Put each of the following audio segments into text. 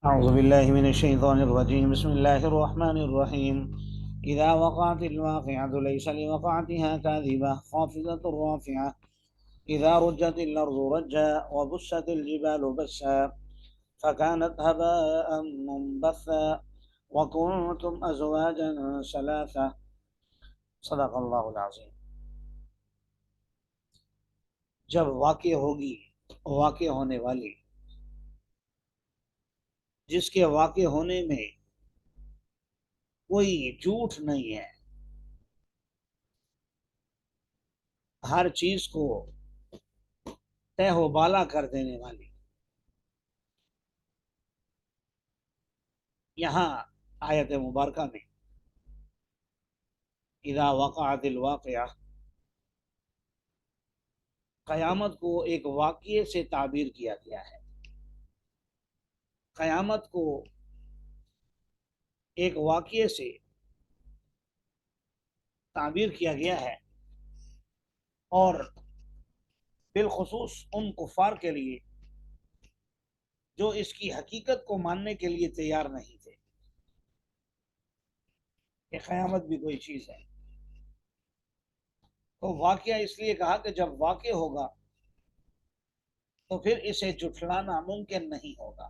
أعوذ بالله من الشيطان الرجيم بسم الله الرحمن الرحيم إذا وقعت الواقعة ليس لوقعتها كاذبة خافضة رافعة إذا رجت الأرض رجا وبست الجبال بسا فكانت هباء منبثا وكنتم أزواجا ثلاثة صدق اللہ العظیم۔ جب واقع ہوگی، واقع ہونے والی، جس کے واقع ہونے میں کوئی جھوٹ نہیں ہے، ہر چیز کو تہ و بالا کر دینے والی، یہاں آیت مبارکہ میں اذا وقعت الواقعہ، قیامت کو ایک واقعے سے تعبیر کیا گیا ہے۔ قیامت کو ایک واقعے سے تعبیر کیا گیا ہے، اور بالخصوص ان کفار کے لیے جو اس کی حقیقت کو ماننے کے لیے تیار نہیں تھے کہ قیامت بھی کوئی چیز ہے۔ تو واقعہ اس لیے کہا کہ جب واقع ہوگا تو پھر اسے جھٹلانا ممکن نہیں ہوگا۔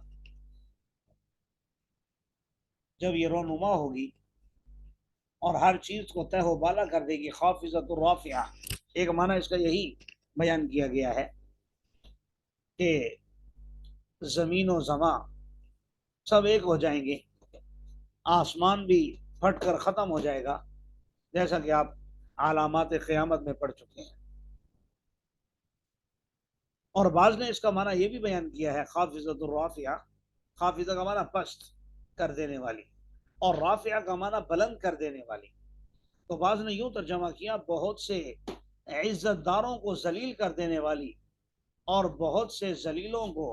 جب یہ رونما ہوگی اور ہر چیز کو تہ و بالا کر دے گی، خافضۃ الرافعہ، ایک معنی اس کا یہی بیان کیا گیا ہے کہ زمین و زمان سب ایک ہو جائیں گے، آسمان بھی پھٹ کر ختم ہو جائے گا، جیسا کہ آپ علامات قیامت میں پڑھ چکے ہیں۔ اور بعض نے اس کا معنی یہ بھی بیان کیا ہے، خافضۃ الرافعہ، خافضہ کا معنی پست کر دینے والی، اور رافعہ کا معنی بلند کر دینے والی۔ تو بعض نے یوں ترجمہ کیا، بہت سے عزت داروں کو ذلیل کر دینے والی اور بہت سے ذلیلوں کو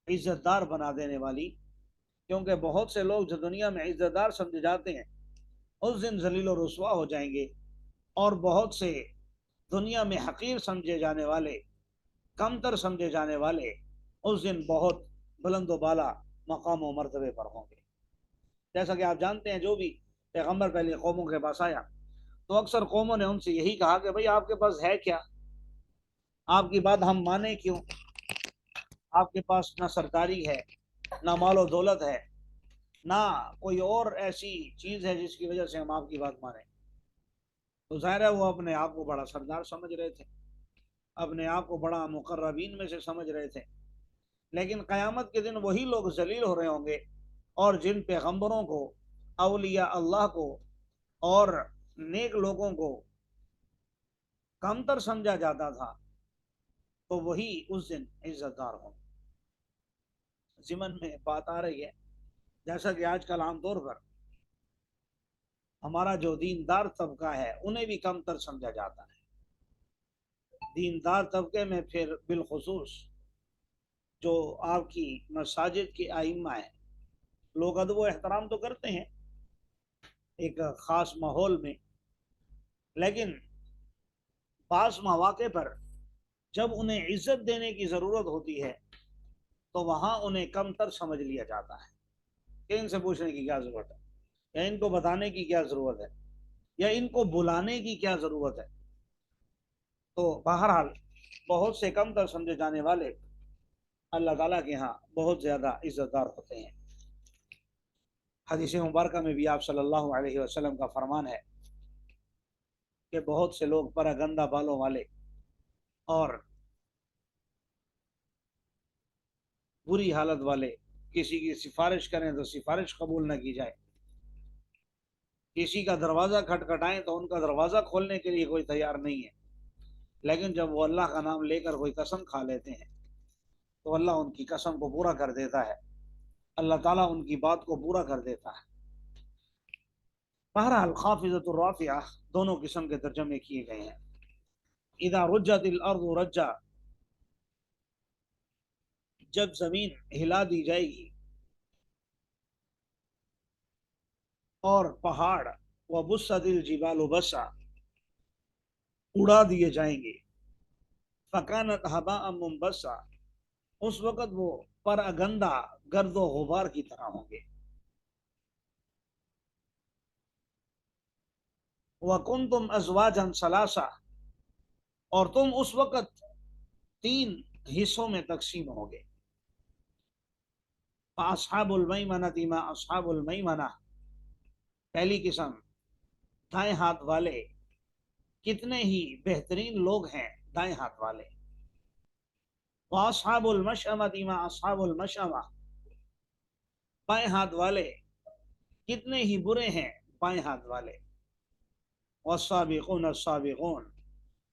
عزت دار بنا دینے والی، کیونکہ بہت سے لوگ جو دنیا میں عزت دار سمجھے جاتے ہیں اس دن ذلیل و رسوا ہو جائیں گے، اور بہت سے دنیا میں حقیر سمجھے جانے والے، کمتر سمجھے جانے والے اس دن بہت بلند و بالا مقام و مرتبے پر ہوں گے۔ جیسا کہ آپ جانتے ہیں، جو بھی پیغمبر پہلے قوموں کے پاس آیا تو اکثر قوموں نے ان سے یہی کہا کہ بھئی آپ کے پاس ہے کیا، آپ کی بات ہم مانیں کیوں، آپ کے پاس نہ سرکاری ہے، نہ مال و دولت ہے، نہ کوئی اور ایسی چیز ہے جس کی وجہ سے ہم آپ کی بات مانیں۔ تو ظاہر ہے وہ اپنے آپ کو بڑا سردار سمجھ رہے تھے، اپنے آپ کو بڑا مقربین میں سے سمجھ رہے تھے۔ لیکن قیامت کے دن وہی لوگ ذلیل ہو رہے ہوں گے، اور جن پیغمبروں کو، اولیاء اللہ کو اور نیک لوگوں کو کمتر سمجھا جاتا تھا تو وہی اس دن عزت دار ہوں۔ ضمن میں بات آ رہی ہے، جیسا کہ آج کل عام طور پر ہمارا جو دیندار طبقہ ہے انہیں بھی کمتر سمجھا جاتا ہے۔ دیندار طبقے میں پھر بالخصوص جو آپ کی مساجد کے ائمہ ہیں، لوگ ادب و احترام تو کرتے ہیں ایک خاص ماحول میں، لیکن بعض مواقع پر جب انہیں عزت دینے کی ضرورت ہوتی ہے تو وہاں انہیں کمتر سمجھ لیا جاتا ہے کہ ان سے پوچھنے کی کیا ضرورت ہے، یا ان کو بتانے کی کیا ضرورت ہے، یا ان کو بلانے کی کیا ضرورت ہے۔ تو بہرحال بہت سے کمتر سمجھے جانے والے اللہ تعالیٰ کے ہاں بہت زیادہ عزت دار ہوتے ہیں۔ حدیث مبارکہ میں بھی آپ صلی اللہ علیہ وسلم کا فرمان ہے کہ بہت سے لوگ پراگندہ بالوں والے اور بری حالت والے، کسی کی سفارش کریں تو سفارش قبول نہ کی جائے، کسی کا دروازہ کھٹکھٹائیں تو ان کا دروازہ کھولنے کے لیے کوئی تیار نہیں ہے، لیکن جب وہ اللہ کا نام لے کر کوئی قسم کھا لیتے ہیں تو اللہ ان کی قسم کو پورا کر دیتا ہے، اللہ تعالیٰ ان کی بات کو پورا کر دیتا ہے۔ بہرحال خافضۃ الرافعہ دونوں قسم کے ترجمے کیے گئے ہیں۔ اذا رجت الارض رجا، جب زمین ہلا دی جائے گی، اور پہاڑ وبست الجبال بسا، اڑا دیے جائیں گے، فکانت ہباء منبثا، اس وقت وہ پراگندہ گرد و غبار کی طرح ہوں گے۔ وَكُنْتُمْ أَزْوَاجًا ثَلَاثَةً، اور تم اس وقت 3 حصوں میں تقسیم ہوگے۔ فَأَصْحَابُ الْمَيْمَنَةِ مَا أَصْحَابُ الْمَيْمَنَةِ، پہلی قسم دائیں ہاتھ والے، کتنے ہی بہترین لوگ ہیں دائیں ہاتھ والے۔ وَأَصْحَابُ الْمَشْأَمَةِ مَا أَصْحَابُ الْمَشْأَمَةِ، بائیں ہاتھ والے کتنے ہی برے ہیں بائیں ہاتھ والے۔ والسابقون السابقون،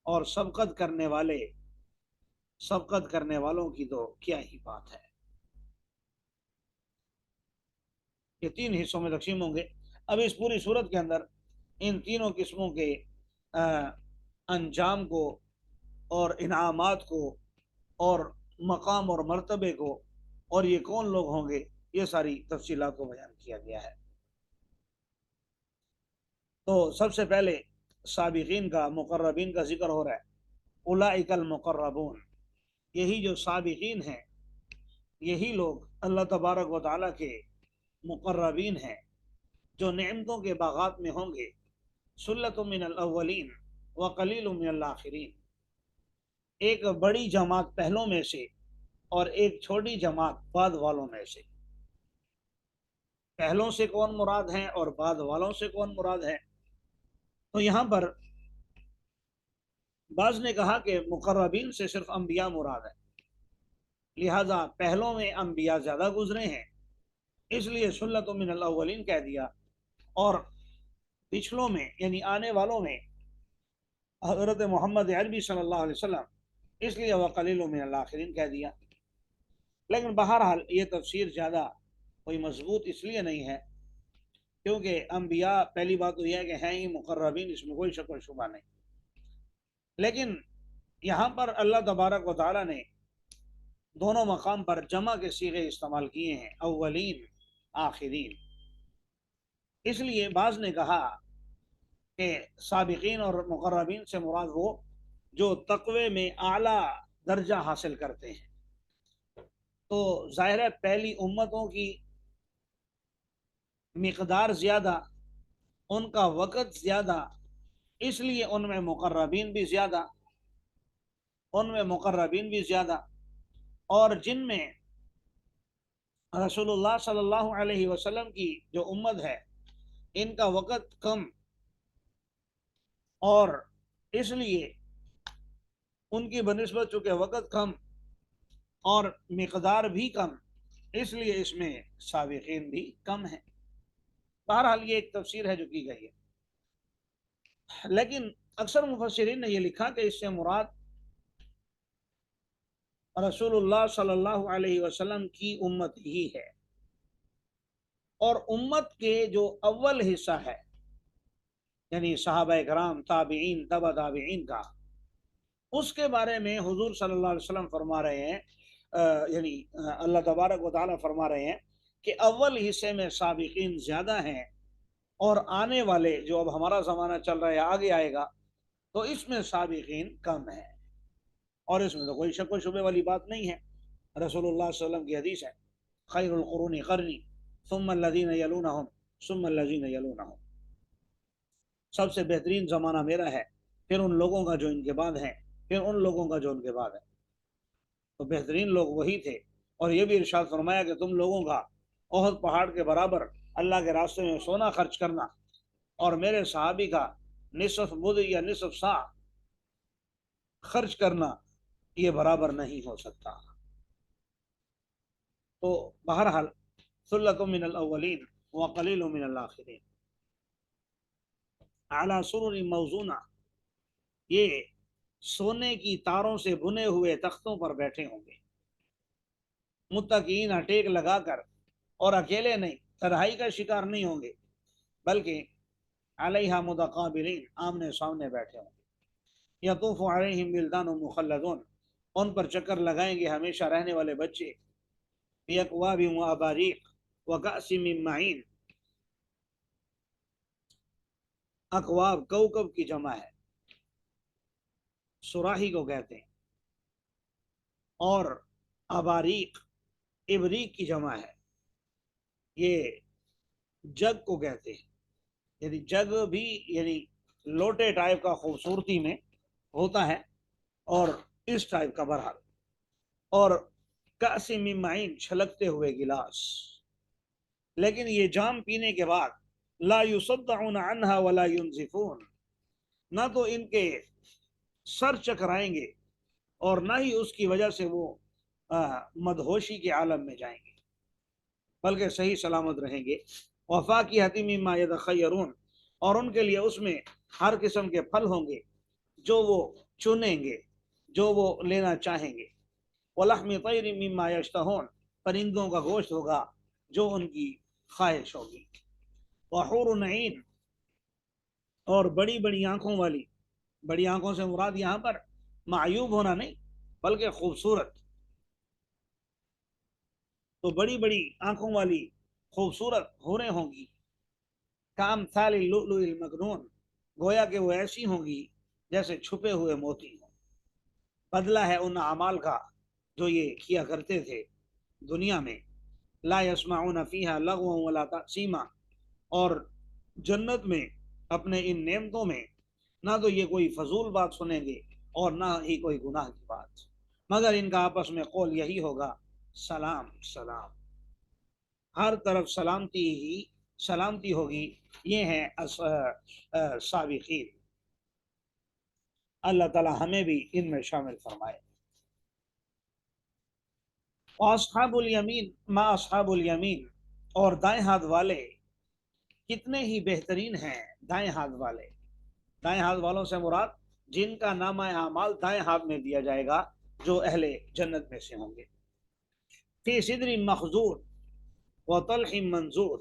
اور سبقت کرنے والے، سبقت کرنے والوں کی تو کیا ہی بات ہے۔ یہ 3 حصوں میں تقسیم ہوں گے۔ اب اس پوری صورت کے اندر ان تینوں قسموں کے انجام کو اور انعامات کو اور مقام اور مرتبے کو اور یہ کون لوگ ہوں گے، یہ ساری تفصیلات کو بیان کیا گیا ہے۔ تو سب سے پہلے سابقین کا، مقربین کا ذکر ہو رہا ہے۔ اولئک المقربون، یہی جو سابقین ہیں، یہی لوگ اللہ تبارک و تعالیٰ کے مقربین ہیں، جو نعمتوں کے باغات میں ہوں گے۔ سلۃ من الاولین وقلیل من الاخرین، ایک بڑی جماعت پہلوں میں سے اور ایک چھوٹی جماعت بعد والوں میں سے۔ پہلوں سے کون مراد ہیں اور بعد والوں سے کون مراد ہے؟ تو یہاں پر بعض نے کہا کہ مقربین سے صرف انبیاء مراد ہے، لہذا پہلوں میں انبیاء زیادہ گزرے ہیں، اس لیے سلۃ من الاولین کہہ دیا، اور پچھلوں میں یعنی آنے والوں میں حضرت محمد عربی صلی اللہ علیہ وسلم، اس لیے وقلیل من الاخرین کہہ دیا۔ لیکن بہرحال یہ تفسیر زیادہ کوئی مضبوط اس لیے نہیں ہے کیونکہ انبیاء پہلی بات تو یہ ہے کہ ہیں ہی مقربین، اس میں کوئی شک و شبہ نہیں، لیکن یہاں پر اللہ تبارک و تعالیٰ نے دونوں مقام پر جمع کے صیغے استعمال کیے ہیں، اولین آخرین۔ اس لیے بعض نے کہا کہ سابقین اور مقربین سے مراد وہ جو تقوی میں اعلیٰ درجہ حاصل کرتے ہیں۔ تو ظاہر ہے پہلی امتوں کی مقدار زیادہ، ان کا وقت زیادہ، اس لیے ان میں مقربین بھی زیادہ، ان میں مقربین بھی زیادہ، اور جن میں رسول اللہ صلی اللہ علیہ وسلم کی جو امت ہے ان کا وقت کم، اور اس لیے ان کی بنسبت چونکہ وقت کم اور مقدار بھی کم، اس لیے اس میں سابقین بھی کم ہیں۔ بہرحال یہ ایک تفسیر ہے جو کی گئی ہے، لیکن اکثر مفسرین نے یہ لکھا کہ اس سے مراد رسول اللہ صلی اللہ علیہ وسلم کی امت ہی ہے، اور امت کے جو اول حصہ ہے یعنی صحابہ کرام، تابعین، تبع تابعین کا، اس کے بارے میں حضور صلی اللہ علیہ وسلم فرما رہے ہیں، یعنی اللہ تبارک و تعالیٰ فرما رہے ہیں کہ اول حصے میں سابقین زیادہ ہیں، اور آنے والے جو اب ہمارا زمانہ چل رہا ہے، آگے آئے گا، تو اس میں سابقین کم ہیں، اور اس میں تو کوئی شک و شبے والی بات نہیں ہے۔ رسول اللہ صلی اللہ علیہ وسلم کی حدیث ہے، خیر القرون قرنی ثم الذین یلونہم ثم الذین یلونہم، سب سے بہترین زمانہ میرا ہے، پھر ان لوگوں کا جو ان کے بعد ہیں، پھر ان لوگوں کا جو ان کے بعد ہے۔ تو بہترین لوگ وہی تھے، اور یہ بھی ارشاد فرمایا کہ تم لوگوں کا احد پہاڑ کے برابر اللہ کے راستے میں سونا خرچ کرنا اور میرے صحابی کا نصف مد یا نصف سا خرچ کرنا یہ برابر نہیں ہو سکتا۔ تو بہرحال ثلۃ من الاولین وقلیل من الاخرین اعلی سرر موضونہ، یہ سونے کی تاروں سے بنے ہوئے تختوں پر بیٹھے ہوں گے، متقین ٹیک لگا کر، اور اکیلے نہیں، تنہائی کا شکار نہیں ہوں گے، بلکہ علیہا متقابلین، آمنے سامنے بیٹھے ہوں گے۔ یطوف علیہم ولدان مخلدون، ان پر چکر لگائیں گے ہمیشہ رہنے والے بچے، بیاکواب و اباریق وکأس من معین، اکواب کوکب کی جمع ہے، سراہی کو کہتے ہیں، اور अबारीक इबरीक की जमा है, ये जग को कहते हैं। यानी जग भी यानी लोटे टाइप का खूबसूरती में होता है, और इस टाइप का बहरहाल। और कासी मिन माइन छलकते हुए गिलास, लेकिन ये जाम पीने के बाद ला युसद्दऊन अन्हा वला युनजिफून, ना तो इनके सर चकराएंगे और ना ही उसकी वजह से वो मदहोशी के आलम में जाएंगे, बल्कि सही सलामत रहेंगे। वफा की हतीमी मा यतखयरून, और उनके लिए उसमें हर किस्म के फल होंगे जो वो चुनेंगे, जो वो लेना चाहेंगे। वलहमी तैरि मिम्मा यश्तहून, परिंदों का गोश्त होगा जो उनकी ख्वाहिश होगी। वहूरुन ऐन, और बड़ी बड़ी आंखों वाली, बड़ी आंखों से मुराद यहाँ पर मायूब होना नहीं बल्कि खूबसूरत, तो बड़ी बड़ी आंखों वाली खूबसूरत हूरें होंगी। काम थाली लुलुल मकनून, गोया कि वो ऐसी होंगी जैसे छुपे हुए मोती हों। बदला है उन अमाल का जो ये किया करते थे दुनिया में। ला यस्माऊन फीहा लगवन वला तअसीमा, और जन्नत में अपने इन नेमतों में ना तो ये कोई फजूल बात सुनेंगे और ना ही कोई गुनाह की बात, मगर इनका आपस में कौल यही होगा, सलाम सलाम। हर तरफ सलामती ही सलामती होगी। ये हैं साबिकीन। अल्लाह ताला हमें भी इनमें शामिल फरमाए। अस्हाबुल यमीन मा अस्हाबुल यमीन, और दाएं हाथ वाले कितने ही बेहतरीन हैं। दाएं हाथ वाले, दाएं हाथ वालों से मुराद जिनका नामा आमाल दाएं हाथ में दिया जाएगा, जो अहले जन्नत में से होंगे। फी सिदरी मखजूर व तलहि मंजूर,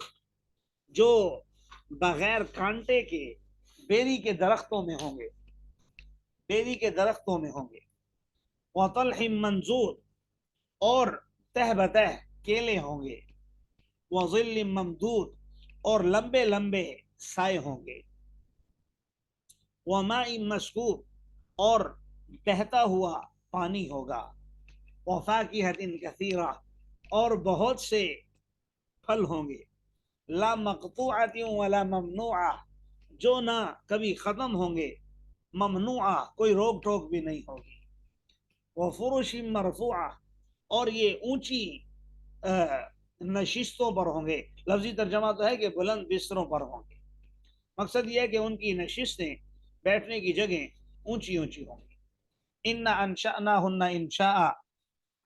जो बगैर कांटे के बेरी के दरख्तों में होंगे, बेरी के दरख्तों में होंगे। व तलहि मंजूर, और तह बतह केले होंगे। व ज़िल्ल ममदूद, और लंबे लंबे साए होंगे। व माई मस्कूब, और बहता हुआ पानी होगा। व फाकिहतिन कसीरा, और बहुत से फल होंगे। ला मक़तूअतिन वला ममनूआ, जो ना कभी ख़त्म होंगे, ममनूआ कोई रोक टोक भी नहीं होगी। व फुरुशिन मरफूआ, और ये ऊंची नशिस्तों पर होंगे। लफ्जी तर्जमा तो है कि बुलंद बिस्तरों पर होंगे, मकसद ये है कि उनकी नशिस्तें, बैठने की जगह ऊंची ऊंची होंगी। इन्ना अंशाअनाहुन्ना इंशाअ,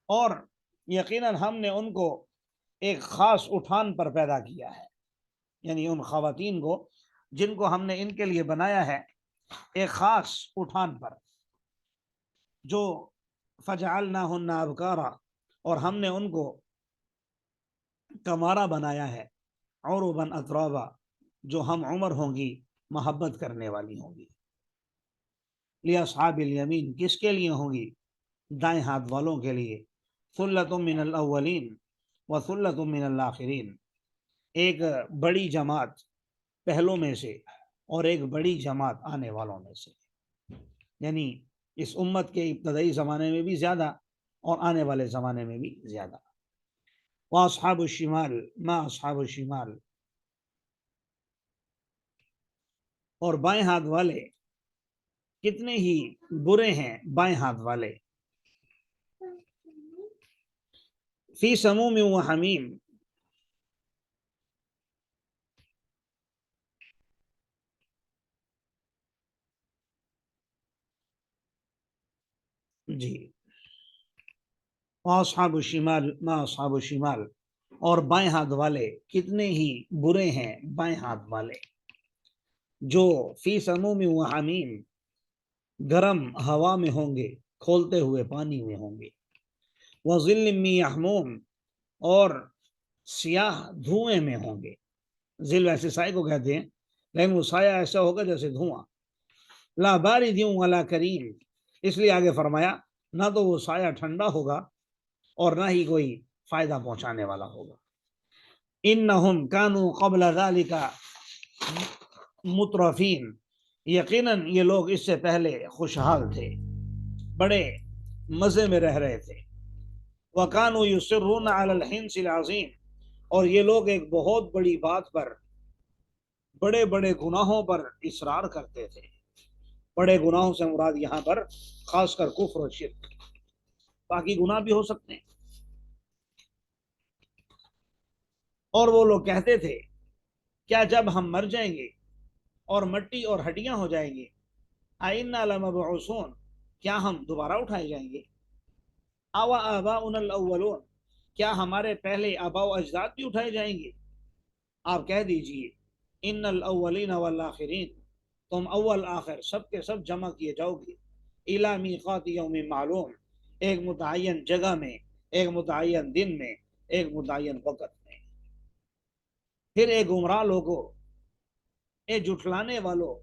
और यकीनन हमने उनको एक ख़ास उठान पर पैदा किया है, यानी उन ख़वातीन को जिनको हमने इनके लिए बनाया है एक ख़ास उठान पर, जो फ़जअलनाहुन्ना अबकारा, और हमने उनको कमारा बनाया है। उरुबन अतराबा, जो हम उम्र होंगी, मोहब्बत करने वाली होंगी। लिअस्हाबिल यमीन, किसके लिए होंगी? दाएं हाथ वालों के लिए। सुल्लतुम मिनल अव्वलीन व सुल्लतुम मिनल आखिरीन, एक बड़ी जमात पहलों में से और एक बड़ी जमात आने वालों में से, यानी इस उम्मत के इब्तदाई ज़माने में भी ज़्यादा और आने वाले ज़माने में भी ज़्यादा। व अस्हाबुल शिमाल मा अस्हाबुल शिमाल, और बाएं हाथ वाले कितने ही बुरे हैं बाएं हाथ वाले। फी समूम व हमीम, जी। अस्हाबुल शिमाल मा अस्हाबुल शिमाल, और बाएं हाथ वाले कितने ही बुरे हैं बाएं हाथ वाले, जो फी समूम व हमीम, गरम हवा में होंगे, खोलते हुए पानी में होंगे। व ज़िल्ल मिन यहमूम, और सियाह धुएं में होंगे। जिल ऐसे साए को कहते हैं, लेकिन वो साया ऐसा होगा जैसे धुआं। ला बारिदिन वला करीम, इसलिए आगे फरमाया ना तो वो साया ठंडा होगा और ना ही कोई फायदा पहुंचाने वाला होगा। इन्नहुम कानू क़ब्ल ज़ालिका मुतरफीन, यकीनन ये लोग इससे पहले खुशहाल थे, बड़े मज़े में रह रहे थे। वकानु युसिर्रून अलल हिंसिल अज़ीम, और ये लोग एक बहुत बड़ी बात पर, बड़े बड़े गुनाहों पर इसरार करते थे। बड़े गुनाहों से मुराद यहाँ पर खासकर कुफ्र और शिर्क, बाकी गुनाह भी हो सकते हैं। और वो लोग कहते थे, क्या जब हम मर जाएंगे और मिट्टी और हड्डियां हो जाएंगे, आइन्ना लमबऊसून, क्या हम दोबारा उठाए जाएंगे, आवा आबाउनल अव्वलून, क्या हमारे पहले आबा व अजदाद भी उठाए जाएंगे। आप कह दीजिए, इन्नल अव्वलीन वल आखिरीन, तुम अव्वल आखिर सब के सब जमा किए जाओगे, इला मीक़ात यौमिन मालूम, एक मुतअय्यन जगह में, एक मुतअय्यन दिन में, एक मुतअय्यन वक़्त में। फिर ए गुमराह लोगों, ए जुटलाने वालों,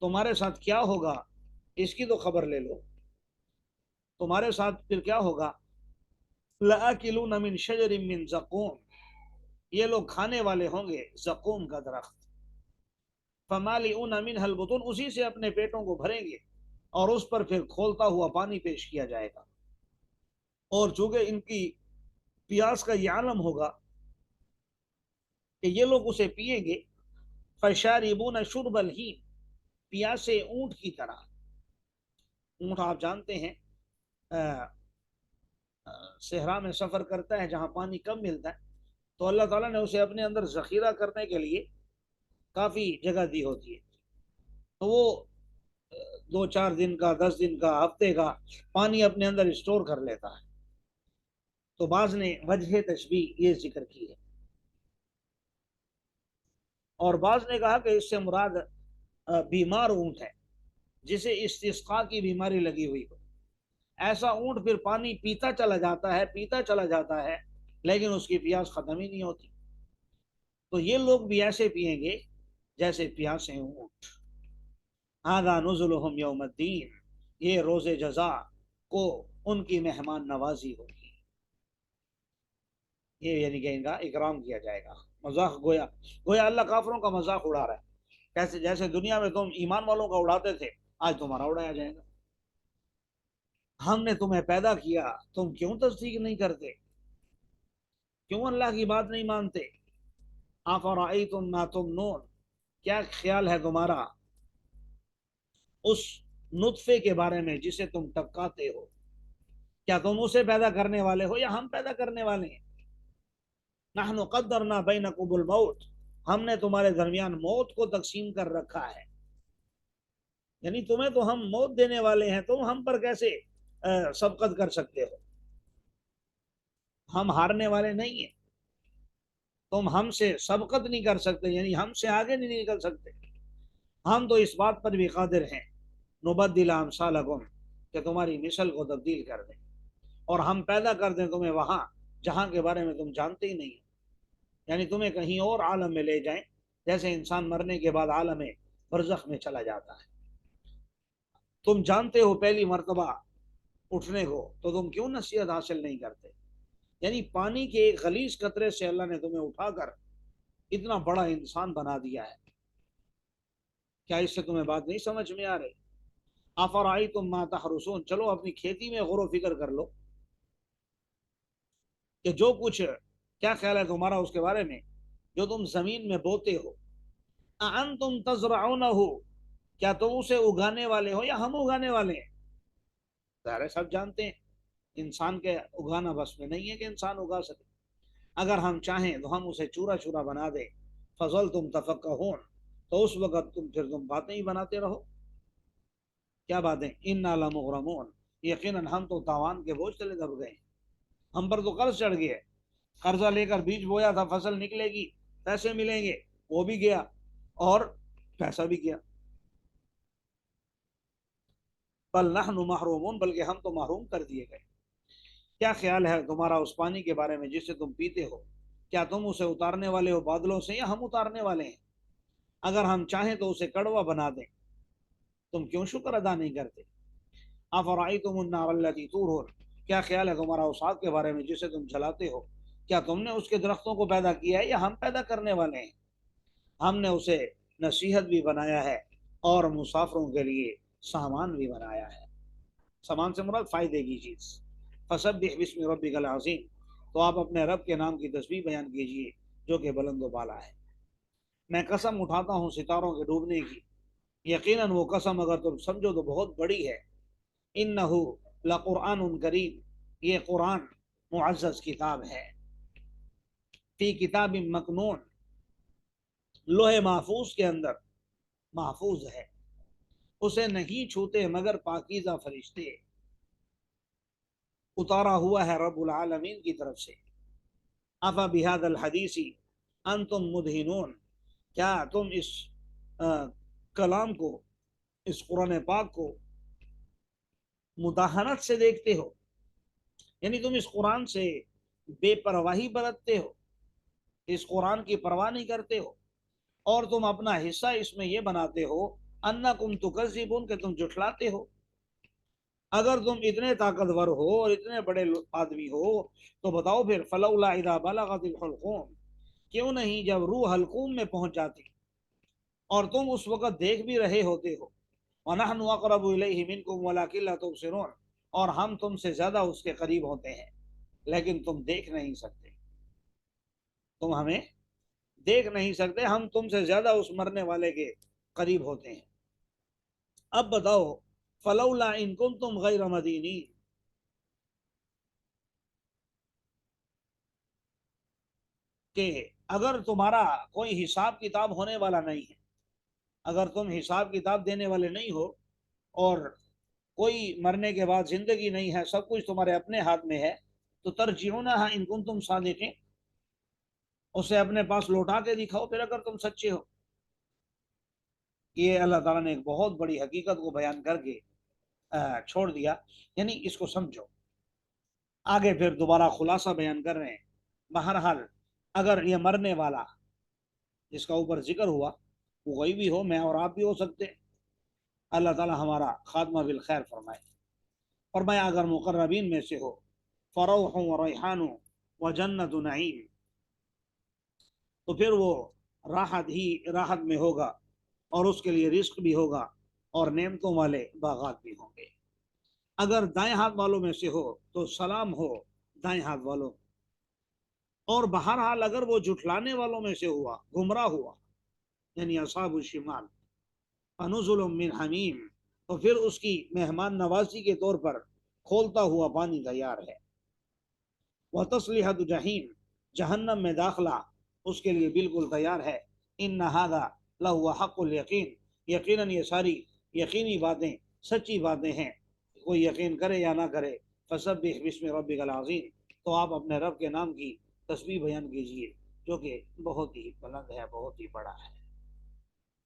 तुम्हारे साथ क्या होगा इसकी तो खबर ले लो। तुम्हारे साथ फिर क्या होगा, लआकिलून मिन शजरिन मिन ज़क़ूम, ये लोग खाने वाले होंगे ज़क़ूम का दरख्त, फमालिऊन मिनहल बुतून, उसी से अपने पेटों को भरेंगे और उस पर फिर खोलता हुआ पानी पेश किया जाएगा। और चूंकि इनकी प्यास का ये आलम होगा कि ये लोग उसे पिएंगे, फशारिबून शुरबल हीम, प्यासे ऊंट की तरह। ऊंट आप जानते हैं सहरा में सफर करता है जहां पानी कम मिलता है, तो अल्लाह ताला ने उसे अपने अंदर जखीरा करने के लिए काफी जगह दी होती है। तो वो 2-4 दिन का, 10 दिन का, हफ्ते का पानी अपने अंदर स्टोर कर लेता है। तो बाज ने वजह तशबीह ये जिक्र की है, और बाज ने कहा कि इससे मुराद बीमार ऊंट है जिसे इस्तिस्का की बीमारी लगी हुई हो। ऐसा ऊंट फिर पानी पीता चला जाता है, पीता चला जाता है, लेकिन उसकी प्यास खत्म ही नहीं होती। तो ये लोग भी ऐसे पिएंगे जैसे प्यासे ऊंट। हादा नुज़ुलुहुम यौमद्दीन, ये रोज़े जज़ा को उनकी मेहमान नवाजी होगी, ये यानी कि इनका इकराम किया जाएगा। मजाक, गोया गोया अल्लाह काफिरों का मजाक उड़ा रहा है, कैसे जैसे दुनिया में तुम ईमान वालों का उड़ाते थे, आज तुम्हारा उड़ाया जाएगा। हमने तुम्हें पैदा किया, तुम क्यों तस्दीक नहीं करते, क्यों अल्लाह की बात नहीं मानते। अफ़रअयतुम मा तुमनून, क्या ख्याल है तुम्हारा उस नुत्फे के बारे में जिसे तुम टपकाते हो, क्या तुम उसे पैदा करने वाले हो या हम पैदा करने वाले हैं। नहनु क़द्दरना बैनकुमुल मौत, हमने तुम्हारे दरमियान मौत को तकसीम कर रखा है, यानी तुम्हें तो हम मौत देने वाले हैं, तुम हम पर कैसे सबकत कर सकते हो। हम हारने वाले नहीं हैं, तुम हमसे सबकत नहीं कर सकते, यानी हमसे आगे नहीं निकल सकते। हम तो इस बात पर भी कादिर हैं, नुबद्दिल अमसालकुम, कि तुम्हारी मिसल को तब्दील कर दें, और हम पैदा कर दें तुम्हें वहां जहां के बारे में तुम जानते ही नहीं, यानी तुम्हें कहीं और आलम में ले जाएं, जैसे इंसान मरने के बाद आलम बरज़ख में चला जाता है। तुम जानते हो पहली मर्तबा उठने को, तो तुम क्यों नसीहत हासिल नहीं करते। यानी पानी के एक गलीज कतरे से अल्लाह ने तुम्हें उठाकर इतना बड़ा इंसान बना दिया है। क्या इससे तुम्हें बात नहीं समझ में आ रही। अफराई तुम मा तहरुसून, चलो अपनी खेती में गौर फिक्र कर लो कि जो कुछ, क्या ख्याल है तुम्हारा उसके बारे में जो तुम जमीन में बोते हो। अअंतुम तज़रऊनहु, क्या तुम उसे उगाने वाले हो या हम उगाने वाले हैं। सारे सब जानते हैं इंसान के उगाना बस में नहीं है कि इंसान उगा सके। अगर हम चाहें तो हम उसे चूरा चूरा बना दें, फजल तुम तफक्कहून, तो उस वक़्त तुम बातें ही बनाते रहो। क्या बातें, इन्ना लमुग़रमून, यकीनन हम तो तावान के बोझ तले दब गए, हम पर तो कर्ज चढ़ गया। कर्जा लेकर बीज बोया था, फसल निकलेगी, पैसे मिलेंगे, वो भी गया और पैसा भी गया। बल नहनु महरूमून, बल्कि हम तो महरूम कर दिए गए। क्या ख्याल है तुम्हारा उस पानी के बारे में जिसे तुम पीते हो, क्या तुम उसे उतारने वाले हो बादलों से या हम उतारने वाले हैं। अगर हम चाहें तो उसे कड़वा बना दें, तुम क्यों शुक्र अदा नहीं करते। अफ़रअयतुमुन नार अल्लती तूरून, क्या ख्याल है तुम्हारा उस आग के बारे में जिसे तुम जलाते हो, क्या तुमने उसके दरख्तों को पैदा किया है या हम पैदा करने वाले हैं। हमने उसे नसीहत भी बनाया है और मुसाफिरों के लिए सामान भी बनाया है। सामान से मुराद फायदे की चीज। फसब्बिह बिस्मि रब्बिकल अज़ीम, तो आप अपने रब के नाम की तस्बीह बयान कीजिए जो कि बुलंद व बाला है। मैं कसम उठाता हूँ सितारों के डूबने की, यकीनन वो कसम अगर तुम समझो तो बहुत बड़ी है। इन्नहु लकुरआनुन करीम, ये कुरान मुअज़्ज़ज़ किताब है। फी किताबिन मकनून, लोहे महफूज के अंदर महफूज है, उसे नहीं छूते मगर पाकीज़ा फरिश्ते। उतारा हुआ है रब्बुल आलमीन की तरफ से। अफा बिहादल हदीसी अंतुम मुदहिनून, क्या तुम इस कलाम को, इस कुरान पाक को मुदाहनत से देखते हो, यानी तुम इस कुरान से बेपरवाही बरतते हो, इस कुरान की परवाह नहीं करते हो, और तुम अपना हिस्सा इसमें यह बनाते हो अन्नकुम तुकज़्ज़िबून, कि तुम जुठलाते हो। अगर तुम इतने ताकतवर हो और इतने बड़े आदमी हो तो बताओ फिर फलौला इज़ा बलगतिल हुलक़ूम, क्यों नहीं जब रूह हलकूम में पहुंच जाती और तुम उस वक़्त देख भी रहे होते हो। व नहनु अक़रबु इलैहि मिनकुम वलाकिन ला तुबसिरून, और हम तुमसे ज्यादा उसके करीब होते हैं लेकिन तुम देख नहीं सकते, तुम हमें देख नहीं सकते, हम तुमसे ज्यादा उस मरने वाले के करीब होते हैं। अब बताओ फलौला इन कुंतुम गैर मदीनीन, कि अगर तुम्हारा कोई हिसाब किताब होने वाला नहीं है, अगर तुम हिसाब किताब देने वाले नहीं हो और कोई मरने के बाद जिंदगी नहीं है, सब कुछ तुम्हारे अपने हाथ में है, तो तरजीऊनहा इन कुंतुम सादिकीन, उसे अपने पास लौटा के दिखाओ फिर अगर तुम सच्चे हो। ये अल्लाह ताला ने एक बहुत बड़ी हकीकत को बयान करके छोड़ दिया, यानी इसको समझो। आगे फिर दोबारा खुलासा बयान कर रहे हैं। बहरहाल अगर ये मरने वाला जिसका ऊपर जिक्र हुआ वो कोई भी हो, मैं और आप भी हो सकते हैं, अल्लाह ताला हमारा खात्मा बिल खैर फरमाए। और मैं अगर मुकर्रबीन में से हो, फ़रौह व रैहान व जन्नत नईम, तो फिर वो राहत ही राहत में होगा और उसके लिए रिस्क भी होगा और नेमतों वाले बागात भी होंगे। अगर दाएं हाथ वालों में से हो तो सलाम हो दाएं हाथ वालों, और बहरहाल अगर वो जुठलाने वालों में से हुआ, गुमराह हुआ, यानी असाब शिमाल, फनुजुलुम मिन हमीम, तो फिर उसकी मेहमान नवाजी के तौर पर खोलता हुआ पानी तैयार है। वह तस्लीहत जहीम, जहन्नम में दाखला उसके लिए बिल्कुल तैयार है। इन हादा लहुवा हक़्क़ुल यकीन, यकीनन ये सारी यकीनी बातें सच्ची बातें हैं, कोई यकीन करे या ना करे। फसब्बिह बिस्मि रब्बिकल अज़ीम, तो आप अपने रब के नाम की तस्बीह बयान कीजिए जो कि बहुत ही बुलंद है, बहुत ही बड़ा है।